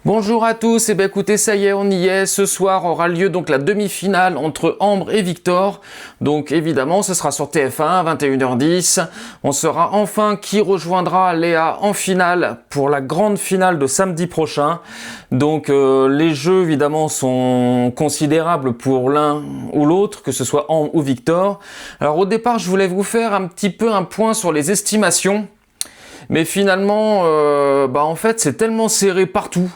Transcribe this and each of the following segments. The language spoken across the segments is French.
Bonjour à tous, et bien écoutez, ça y est, on y est. Ce soir aura lieu donc la demi-finale entre Ambre et Victor. Donc évidemment, ce sera sur TF1 à 21h10. On saura enfin qui rejoindra Léa en finale pour la grande finale de samedi prochain. Donc les jeux évidemment sont considérables pour l'un ou l'autre, que ce soit Ambre ou Victor. Alors au départ, je voulais vous faire un petit peu un point sur les estimations. Mais finalement, en fait, c'est tellement serré partout.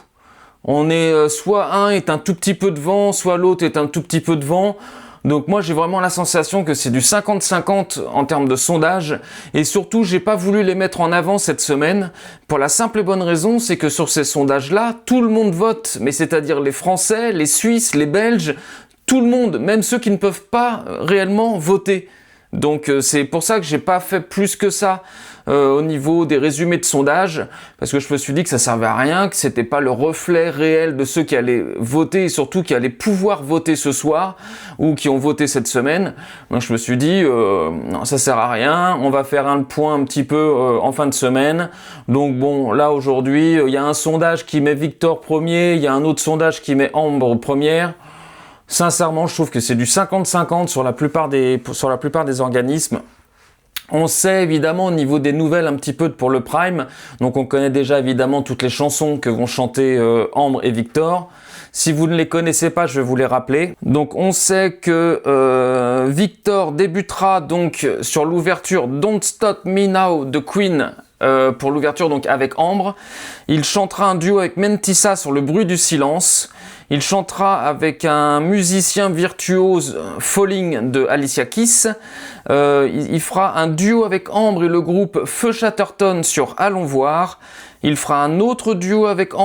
On est soit un est un tout petit peu devant, soit l'autre est un tout petit peu devant. Donc moi j'ai vraiment la sensation que c'est du 50-50 en termes de sondage. Et surtout j'ai pas voulu les mettre en avant cette semaine. Pour la simple et bonne raison, c'est que sur ces sondages-là, tout le monde vote. Mais c'est-à-dire les Français, les Suisses, les Belges, tout le monde, même ceux qui ne peuvent pas réellement voter. Donc c'est pour ça que j'ai pas fait plus que ça au niveau des résumés de sondage, parce que je me suis dit que ça servait à rien, que c'était pas le reflet réel de ceux qui allaient voter et surtout qui allaient pouvoir voter ce soir ou qui ont voté cette semaine. Donc je me suis dit non, ça sert à rien, on va faire un point un petit peu en fin de semaine. Donc bon, là aujourd'hui, il y a un sondage qui met Victor premier, il y a un autre sondage qui met Ambre première. Sincèrement, je trouve que c'est du 50-50 sur la plupart des organismes. On sait évidemment au niveau des nouvelles un petit peu pour le Prime, donc on connaît déjà évidemment toutes les chansons que vont chanter Ambre et Victor. Si vous ne les connaissez pas, je vais vous les rappeler. Donc on sait que Victor débutera donc sur l'ouverture Don't Stop Me Now de Queen pour l'ouverture donc avec Ambre. Il chantera un duo avec Mentissa sur Le Bruit du Silence. Il chantera avec un musicien virtuose Falling de Alicia Keys. Il fera un duo avec Ambre et le groupe Feu Chatterton sur Allons voir. Il fera un autre duo avec Ambre